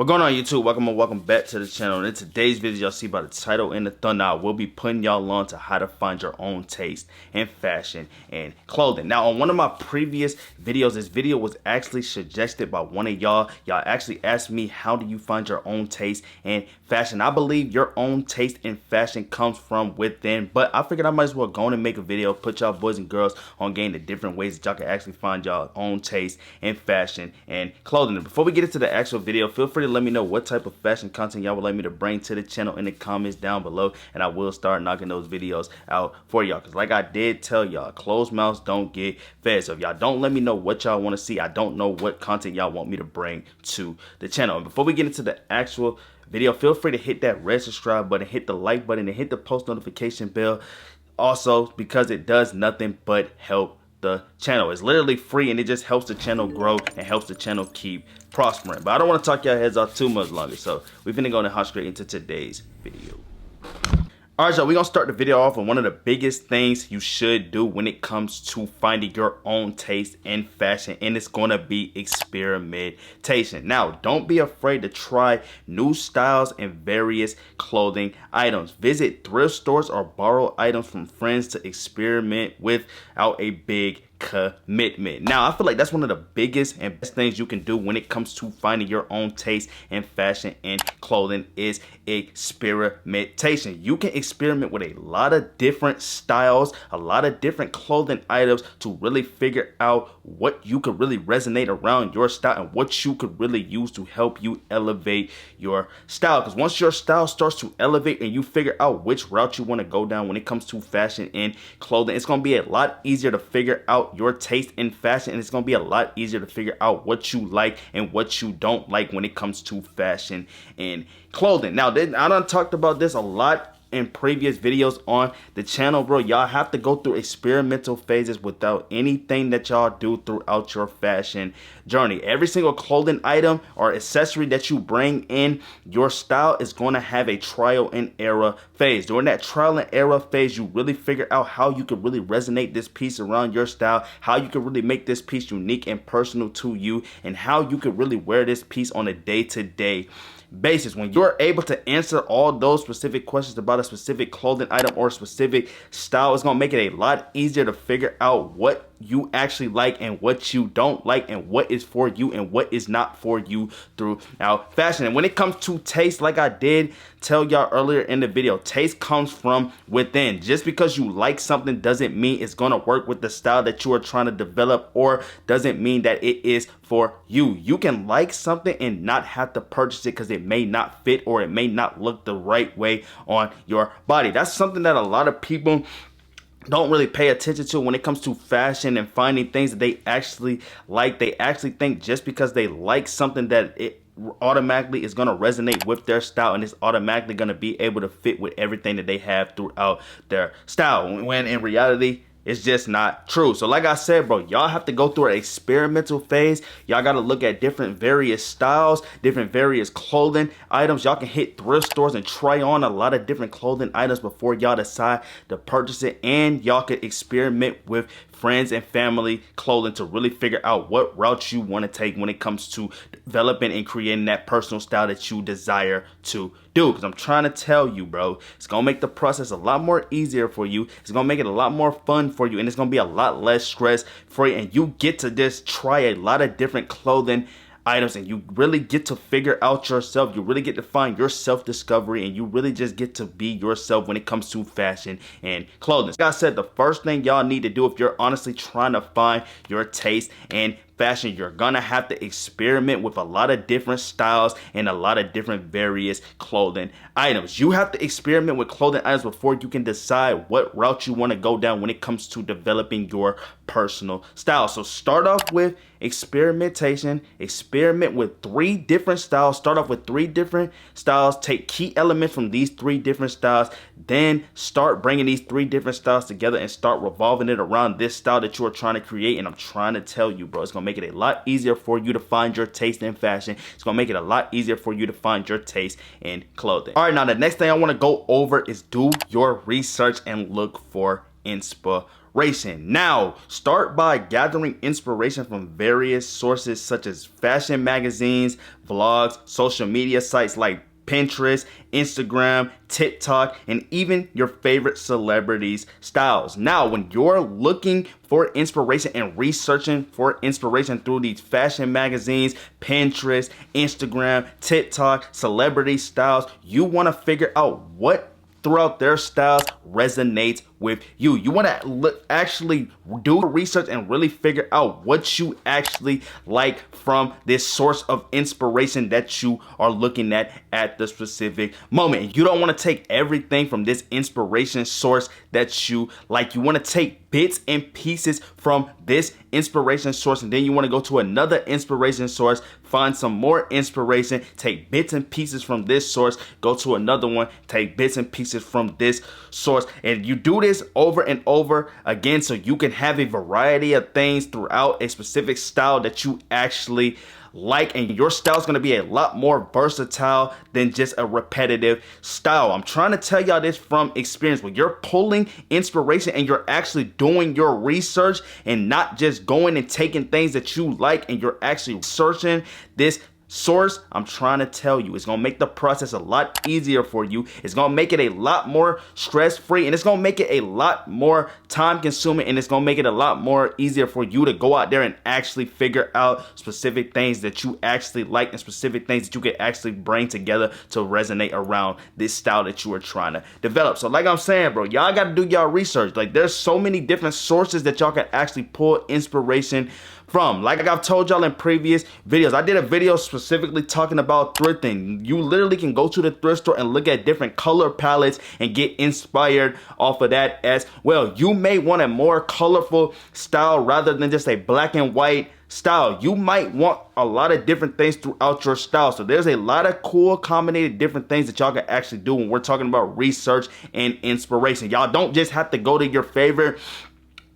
What's going on, YouTube? Welcome back to the channel. In today's video, y'all see by the title and the thumbnail, we'll be putting y'all on to how to find your own taste in fashion and clothing. Now, on one of my previous videos, this video was actually suggested by one of y'all. Y'all actually asked me, how do you find your own taste in fashion? I believe your own taste in fashion comes from within, but I figured I might as well go on and make a video, put y'all boys and girls on game the different ways that y'all can actually find y'all own taste in fashion and clothing. And before we get into the actual video, feel free to let me know what type of fashion content y'all would like me to bring to the channel in the comments down below, and I will start knocking those videos out for y'all, because like I did tell y'all, closed mouths don't get fed. So if y'all don't let me know what y'all want to see, I don't know what content y'all want me to bring to the channel. And before we get into the actual video, feel free to hit that red subscribe button, hit the like button, and hit the post notification bell also, because it does nothing but help the channel. It's literally free, and it just helps the channel grow and helps the channel keep prospering. But I don't want to talk y'all heads off too much longer, so we're finna go and hop straight into today's video. Alright, y'all, we're gonna start the video off with one of the biggest things you should do when it comes to finding your own taste in fashion, and it's gonna be experimentation. Now, don't be afraid to try new styles and various clothing items. Visit thrift stores or borrow items from friends to experiment without a big commitment. Now, I feel like that's one of the biggest and best things you can do when it comes to finding your own taste in fashion and clothing is experimentation. You can experiment with a lot of different styles, a lot of different clothing items to really figure out what you could really resonate around your style and what you could really use to help you elevate your style. Because once your style starts to elevate and you figure out which route you want to go down when it comes to fashion and clothing, it's going to be a lot easier to figure out your taste in fashion, and it's going to be a lot easier to figure out what you like and what you don't like when it comes to fashion and clothing. Now, I done talked about this a lot in previous videos on the channel, bro. Y'all have to go through experimental phases without anything that y'all do throughout your fashion journey. Every single clothing item or accessory that you bring in your style is going to have a trial and error phase. During that trial and error phase, you really figure out how you could really resonate this piece around your style, how you could really make this piece unique and personal to you, and how you could really wear this piece on a day-to-day basis. When you're able to answer all those specific questions about a specific clothing item or a specific style, it's gonna make it a lot easier to figure out what you actually like and what you don't like, and what is for you and what is not for you throughout fashion. And when it comes to taste, like I did tell y'all earlier in the video, taste comes from within. Just because you like something doesn't mean it's gonna work with the style that you are trying to develop, or doesn't mean that it is for you. You can like something and not have to purchase it because it may not fit or it may not look the right way on your body. That's something that a lot of people don't really pay attention to when it comes to fashion and finding things that they actually like. They actually think just because they like something that it automatically is going to resonate with their style, and it's automatically going to be able to fit with everything that they have throughout their style, when in reality it's just not true. So like I said, bro, y'all have to go through an experimental phase. Y'all got to look at different various styles, different various clothing items. Y'all can hit thrift stores and try on a lot of different clothing items before y'all decide to purchase it. And y'all could experiment with friends and family clothing to really figure out what route you want to take when it comes to developing and creating that personal style that you desire to do. Because I'm trying to tell you, bro, it's gonna make the process a lot more easier for you. It's gonna make it a lot more fun for you, and it's gonna be a lot less stress for you, and you get to just try a lot of different clothing items, and you really get to figure out yourself. You really get to find your self-discovery, and you really just get to be yourself when it comes to fashion and clothing. Like I said, the first thing y'all need to do if you're honestly trying to find your taste and fashion, you're gonna have to experiment with a lot of different styles and a lot of different various clothing items. You have to experiment with clothing items before you can decide what route you want to go down when it comes to developing your personal style. So start off with experimentation. Experiment with 3 different styles. Start off with 3 different styles. Take key elements from these 3 different styles. Then start bringing these 3 different styles together and start revolving it around this style that you are trying to create. And I'm trying to tell you, bro, it's gonna make it a lot easier for you to find your taste in fashion. It's gonna make it a lot easier for you to find your taste in clothing. All right, now the next thing I want to go over is do your research and look for inspiration. inspiration. Now, start by gathering inspiration from various sources such as fashion magazines, vlogs, social media sites like Pinterest, Instagram, TikTok, and even your favorite celebrities' styles. Now, when you're looking for inspiration and researching for inspiration through these fashion magazines, Pinterest, Instagram, TikTok, celebrity styles, you want to figure out what throughout their styles resonates with you. You want to actually do research and really figure out what you actually like from this source of inspiration that you are looking at the specific moment. You don't want to take everything from this inspiration source that you like. You want to take bits and pieces from this inspiration source, and then you want to go to another inspiration source, find some more inspiration, take bits and pieces from this source, go to another one, take bits and pieces from this source, and you do this over and over again so you can have a variety of things throughout a specific style that you actually like, and your style is going to be a lot more versatile than just a repetitive style. I'm trying to tell y'all this from experience. When you're pulling inspiration and you're actually doing your research and not just going and taking things that you like, and you're actually searching this source, I'm trying to tell you, it's going to make the process a lot easier for you. It's going to make it a lot more stress-free, and it's going to make it a lot more time-consuming, and it's going to make it a lot more easier for you to go out there and actually figure out specific things that you actually like and specific things that you can actually bring together to resonate around this style that you are trying to develop. So like I'm saying, bro, y'all got to do y'all research. Like, there's so many different sources that y'all can actually pull inspiration from. Like I've told y'all in previous videos, I did a video specifically talking about thrifting. You literally can go to the thrift store and look at different color palettes and get inspired off of that as well. You may want a more colorful style rather than just a black and white style. You might want a lot of different things throughout your style. So there's a lot of cool combinated different things that y'all can actually do when we're talking about research and inspiration. Y'all don't just have to go to your favorite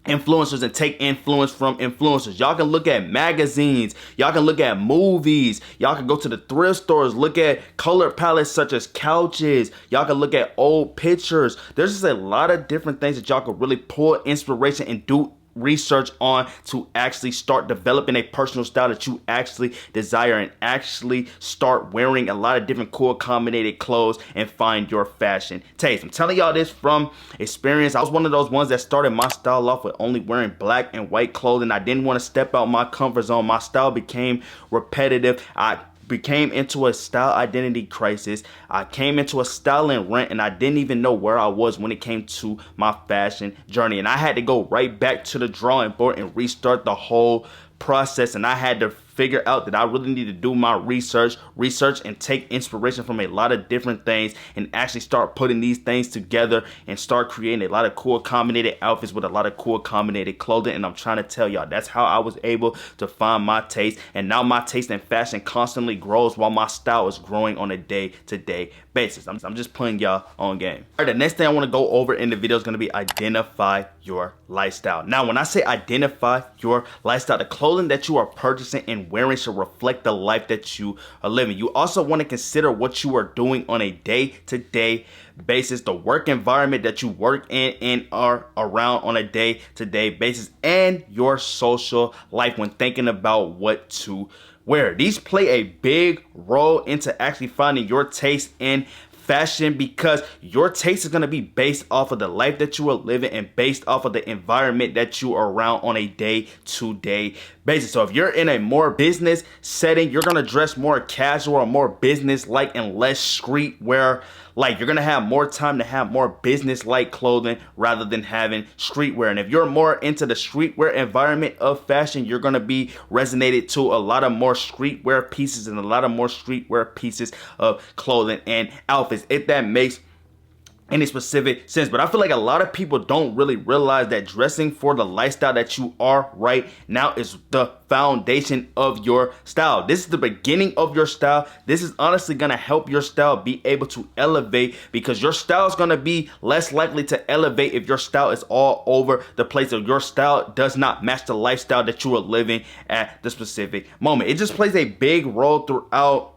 influencers and take influence from influencers. Y'all can look at magazines, y'all can look at movies, y'all can go to the thrift stores, look at color palettes such as couches, y'all can look at old pictures. There's just a lot of different things that y'all can really pull inspiration and do research on to actually start developing a personal style that you actually desire, and actually start wearing a lot of different cool combinated clothes and find your fashion taste. I'm telling y'all this from experience. I was one of those ones that started my style off with only wearing black and white clothing. I didn't want to step out my comfort zone. My style became repetitive. I became into a style identity crisis. I came into a styling rent, and I didn't even know where I was when it came to my fashion journey. And I had to go right back to the drawing board and restart the whole process. And I had to figure out that I really need to do my research and take inspiration from a lot of different things, and actually start putting these things together and start creating a lot of cool combinated outfits with a lot of cool combinated clothing. And I'm trying to tell y'all, that's how I was able to find my taste. And now my taste in fashion constantly grows while my style is growing on a day-to-day basis. I'm just putting y'all on game. All right, the next thing I want to go over in the video is going to be identify your lifestyle. Now, when I say identify your lifestyle, the clothing that you are purchasing and wearing should reflect the life that you are living. You also want to consider what you are doing on a day-to-day basis, the work environment that you work in and are around on a day-to-day basis, and your social life when thinking about what to wear. These play a big role into actually finding your taste in fashion, because your taste is going to be based off of the life that you are living and based off of the environment that you are around on a day-to-day basis. So if you're in a more business setting, you're going to dress more casual or more business-like and less streetwear. Like, you're going to have more time to have more business-like clothing rather than having streetwear. And if you're more into the streetwear environment of fashion, you're going to be resonated to a lot of more streetwear pieces and a lot of more streetwear pieces of clothing and outfits, if that makes any specific sense. But I feel like a lot of people don't really realize that dressing for the lifestyle that you are right now is the foundation of your style. This is the beginning of your style. This is honestly going to help your style be able to elevate, because your style is going to be less likely to elevate if your style is all over the place, or your style does not match the lifestyle that you are living at the specific moment. It just plays a big role throughout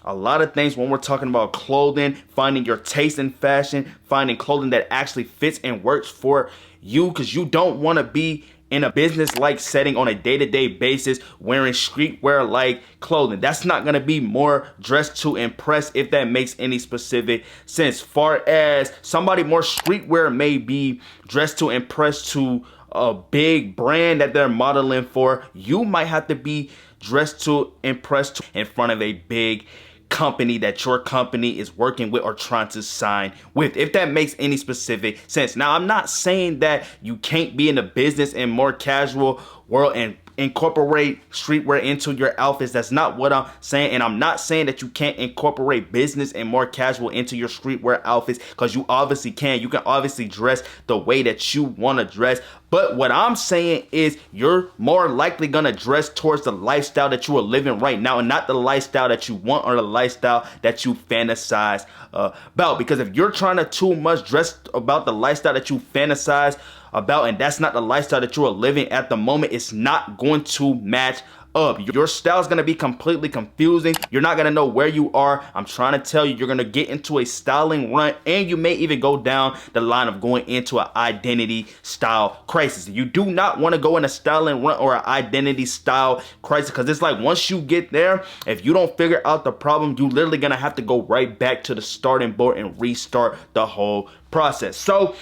a lot of things when we're talking about clothing, finding your taste in fashion, finding clothing that actually fits and works for you, because you don't want to be in a business-like setting on a day-to-day basis wearing streetwear-like clothing. That's not going to be more dressed to impress, if that makes any specific sense. Far as somebody more streetwear may be dressed to impress to a big brand that they're modeling for, you might have to be dressed to impress in front of a big company that your company is working with or trying to sign with, if that makes any specific sense. Now, I'm not saying that you can't be in the business and more casual world and incorporate streetwear into your outfits. That's not what I'm saying. And I'm not saying that you can't incorporate business and more casual into your streetwear outfits, because you obviously can. You can obviously dress the way that you want to dress. But what I'm saying is you're more likely going to dress towards the lifestyle that you are living right now, and not the lifestyle that you want or the lifestyle that you fantasize about. Because if you're trying to too much dress about the lifestyle that you fantasize about, and that's not the lifestyle that you are living at the moment, it's not going to match up. Your style is going to be completely confusing. You're not going to know where you are. I'm trying to tell you, you're going to get into a styling run, and you may even go down the line of going into an identity style crisis. You do not want to go in a styling run or an identity style crisis, because it's like once you get there, if you don't figure out the problem, you literally going to have to go right back to the starting board and restart the whole process. So,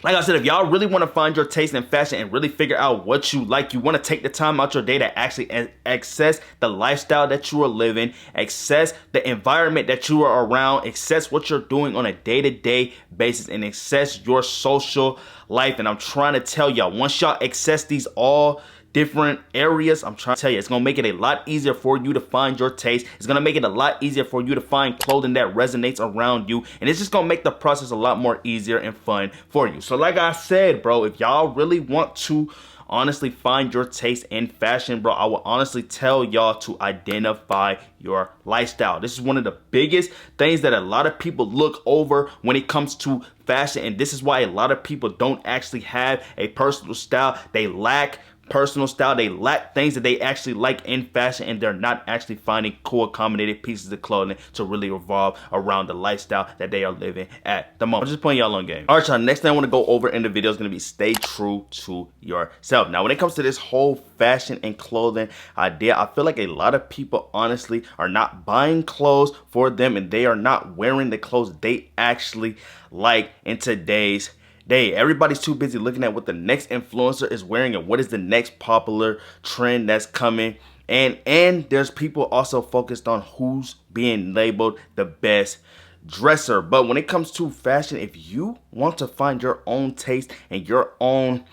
like I said, if y'all really want to find your taste in fashion and really figure out what you like, you want to take the time out your day to actually access the lifestyle that you are living, access the environment that you are around, access what you're doing on a day-to-day basis, and access your social life. And I'm trying to tell y'all, once y'all access these all different areas, I'm trying to tell you, it's going to make it a lot easier for you to find your taste. It's going to make it a lot easier for you to find clothing that resonates around you. And it's just going to make the process a lot more easier and fun for you. So like I said, bro, if y'all really want to honestly find your taste in fashion, bro, I will honestly tell y'all to identify your lifestyle. This is one of the biggest things that a lot of people look over when it comes to fashion. And this is why a lot of people don't actually have a personal style. They lack personal style. They lack things that they actually like in fashion, and they're not actually finding cool accommodated pieces of clothing to really revolve around the lifestyle that they are living at the moment. I'm just playing y'all on game. All right, y'all, next thing I want to go over in the video is going to be stay true to yourself. Now, when it comes to this whole fashion and clothing idea, I feel like a lot of people honestly are not buying clothes for them, and they are not wearing the clothes they actually like in today's day. Everybody's too busy looking at what the next influencer is wearing and what is the next popular trend that's coming. And there's people also focused on who's being labeled the best dresser. But when it comes to fashion, if you want to find your own taste and your own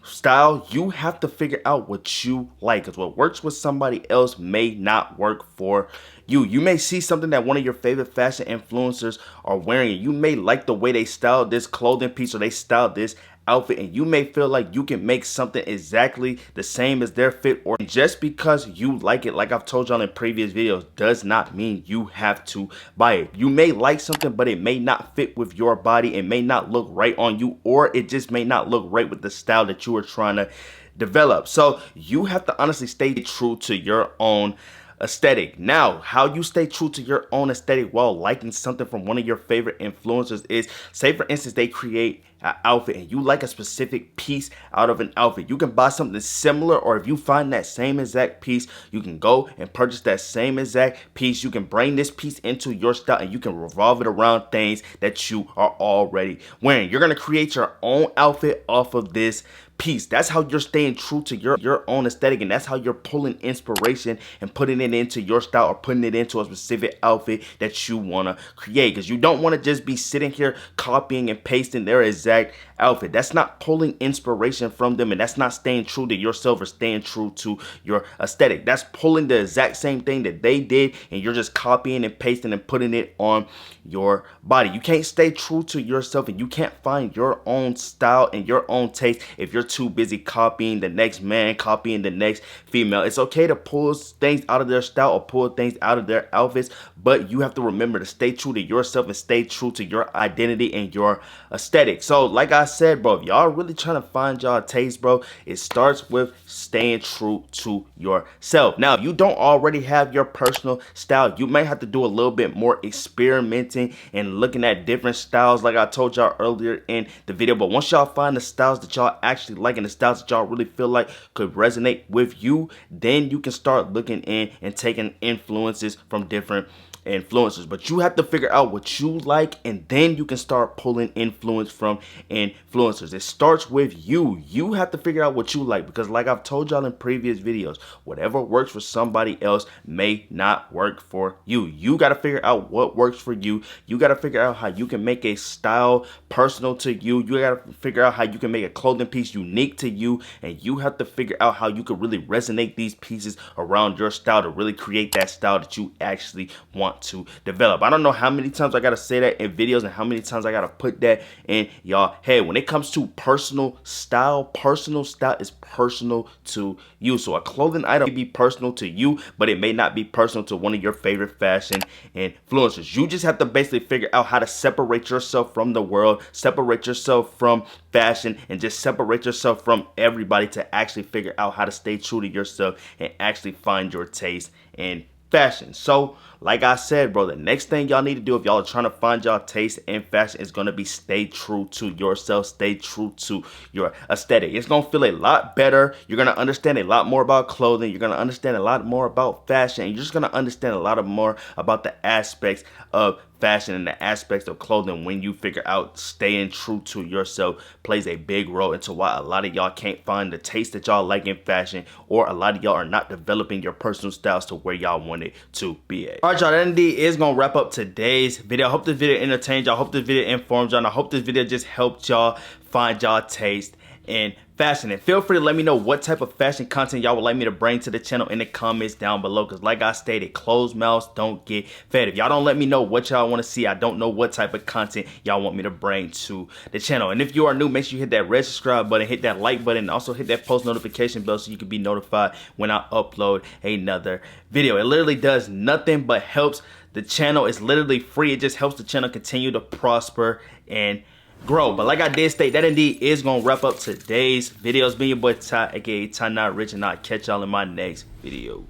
style, you have to figure out what you like, because what works with somebody else may not work for you. You may see something that one of your favorite fashion influencers are wearing, and you may like the way they styled this clothing piece or they styled this outfit, and you may feel like you can make something exactly the same as their fit. Or just because you like it, like I've told y'all in previous videos, does not mean you have to buy it. You may like something, but it may not fit with your body. It may not look right on you, or it just may not look right with the style that you are trying to develop. So you have to honestly stay true to your own aesthetic. Now, how you stay true to your own aesthetic while liking something from one of your favorite influencers is, say for instance, they create an outfit and you like a specific piece out of an outfit. You can buy something similar, or if you find that same exact piece, you can go and purchase that same exact piece. You can bring this piece into your style and you can revolve it around things that you are already wearing. You're going to create your own outfit off of this piece. That's how you're staying true to your own aesthetic, and that's how you're pulling inspiration and putting it into your style, or putting it into a specific outfit that you want to create. Because you don't want to just be sitting here copying and pasting their exact outfit. That's not pulling inspiration from them, and that's not staying true to yourself or staying true to your aesthetic. That's pulling the exact same thing that they did, and you're just copying and pasting and putting it on your body. You can't stay true to yourself, and you can't find your own style and your own taste if you're too busy copying the next man, copying the next female. It's okay to pull things out of their style or pull things out of their outfits, but you have to remember to stay true to yourself and stay true to your identity and your aesthetic. So like I I said, bro, if y'all really trying to find y'all taste, bro, it starts with staying true to yourself. Now, if you don't already have your personal style, you may have to do a little bit more experimenting and looking at different styles like I told y'all earlier in the video. But once y'all find the styles that y'all actually like and the styles that y'all really feel like could resonate with you, then you can start looking in and taking influences from different influencers. But you have to figure out what you like, and then you can start pulling influence from influencers. It starts with you. You have to figure out what you like, because like I've told y'all in previous videos, whatever works for somebody else may not work for you. You got to figure out what works for you. You got to figure out how you can make a style personal to you. You got to figure out how you can make a clothing piece unique to you, and you have to figure out how you can really resonate these pieces around your style to really create that style that you actually want to develop. I don't know how many times I gotta say that in videos and how many times I gotta put that in y'all head. When it comes to personal style is personal to you. So a clothing item may be personal to you, but it may not be personal to one of your favorite fashion influencers. You just have to basically figure out how to separate yourself from the world, separate yourself from fashion, and just separate yourself from everybody to actually figure out how to stay true to yourself and actually find your taste in fashion. So like I said, bro, the next thing y'all need to do if y'all are trying to find y'all taste in fashion is going to be stay true to yourself, stay true to your aesthetic. It's going to feel a lot better. You're going to understand a lot more about clothing. You're going to understand a lot more about fashion. And you're just going to understand a lot more about the aspects of fashion and the aspects of clothing when you figure out staying true to yourself plays a big role into why a lot of y'all can't find the taste that y'all like in fashion, or a lot of y'all are not developing your personal styles to where y'all want it to be at. All right, y'all, that indeed is gonna wrap up today's video. I hope this video entertained y'all. I hope this video informed y'all. And I hope this video just helped y'all find y'all taste in fashion. And feel free to let me know what type of fashion content y'all would like me to bring to the channel in the comments down below, because like I stated, closed mouths don't get fed. If y'all don't let me know what y'all want to see, I don't know what type of content y'all want me to bring to the channel. And if you are new, make sure you hit that red subscribe button, hit that like button, and also hit that post notification bell so you can be notified when I upload another video. It literally does nothing but helps the channel. It's literally free. It just helps the channel continue to prosper and grow. But like I did state, that indeed is gonna wrap up today's videos. Been your boy Ty, aka Tynotrixh, and I'll catch y'all in my next video.